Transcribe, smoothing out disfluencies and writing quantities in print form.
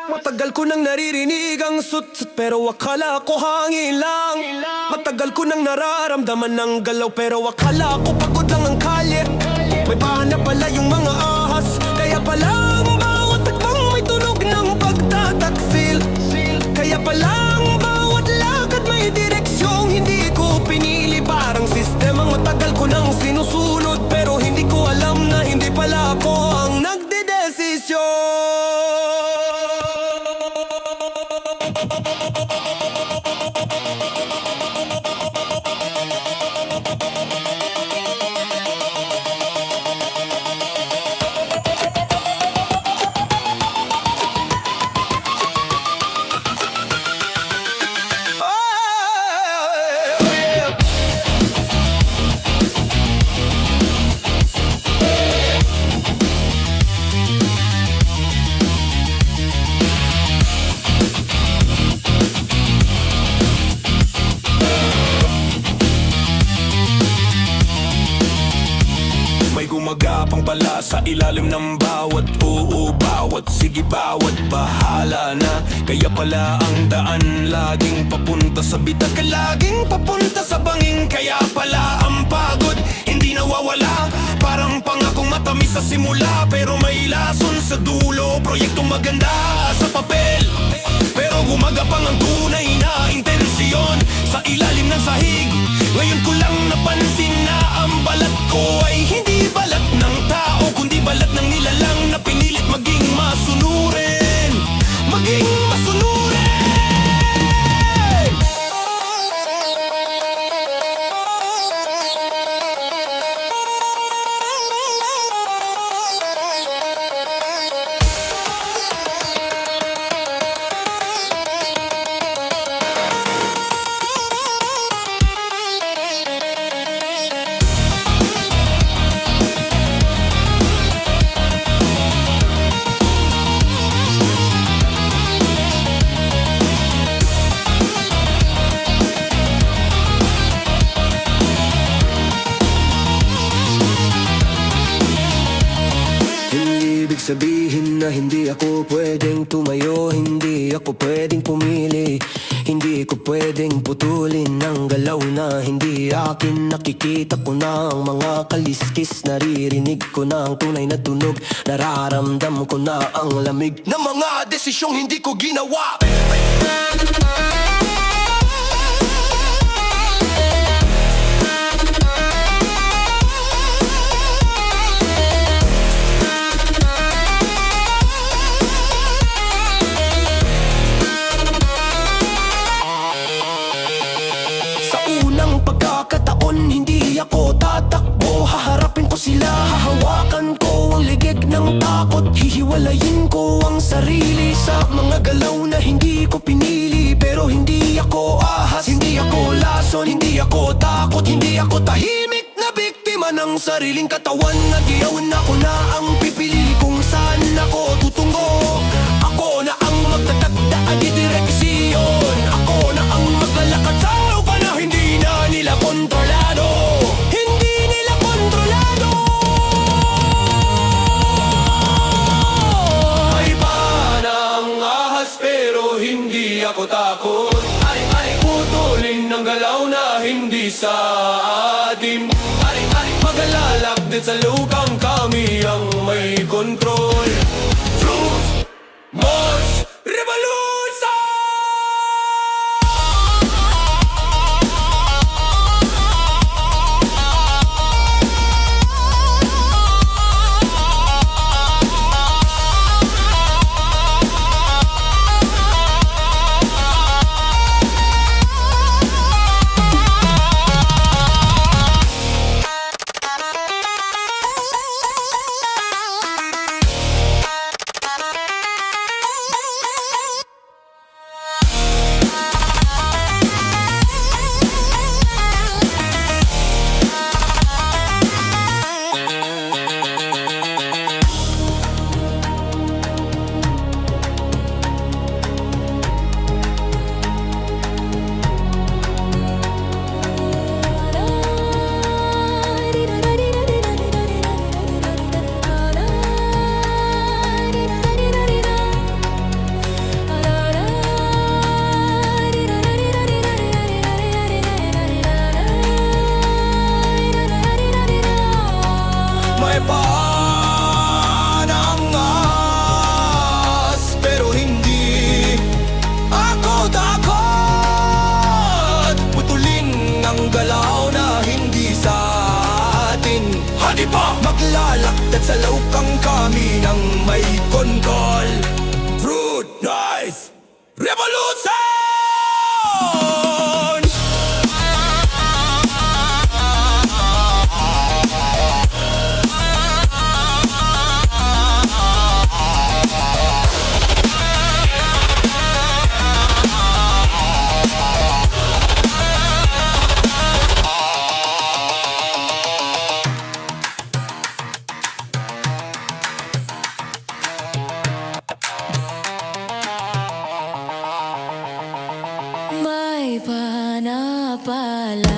Matagal ko nang naririnig ang sut-sut pero akala ko hangin lang. Matagal ko nang nararamdaman ng galaw pero akala ko pagod lang ang kalye. May pana pala yung mga ahas, kaya pala ang bawat takbang may tunog ng pagtataksil. Kaya pala ang bawat lakad may direksyong hindi ko pinili. Parang sistemang matagal ko nang sinusunod pero hindi ko alam na hindi pala ako ang nagdedesisyon. Gumagapang pala sa ilalim ng bawat bawat sige, bawat bahala na. Kaya pala ang daan laging papunta sa bitak, laging papunta sa bangin. Kaya pala ang pagod hindi nawawala, parang pangakong matamis sa simula pero may lason sa dulo. Proyektong maganda sa papel pero gumagapang ang tunay na intensyon sa ilalim ng sahig. Ngayon ko lang napansin na ang balat ko ay hindi balat ng tao, kundi balat ng nilalang na pinilit maging masunurin. Maging masunurin. Sabihin na hindi ako pwedeng tumayo, hindi ako pwedeng pumili, hindi ko pwedeng putulin ang galaw na hindi akin. Nakikita ko na ang mga kaliskis, naririnig ko na ang tunay na tunog, nararamdam ko na ang lamig ng mga desisyong hindi ko ginawa. Hindi ako tatakbo, haharapin ko sila, hahawakan ko ang ligig ng takot, hihiwalayin ko ang sarili sa mga galaw na hindi ko pinili. Pero hindi ako ahas, hindi ako lason, hindi ako takot, hindi ako tahimik na biktima ng sariling katawan. Nagyawan ako na ang pipili kung saan ako tutungo. Ako na ang magtatagdaan ni direksyon, ako na ang maglalakad sa lupa na hindi na nila kontrolado. Hindi nila kontrolado. May panang ahas pero hindi ako takot. Ay, putulin ng galaw na hindi sa atin. Ay, magalalakdit sa lupang kami ang may kontrol. Truth, Mars, Revolution! Sa laukang kami ng may konkol. Fruit Nice Revolution! May panapala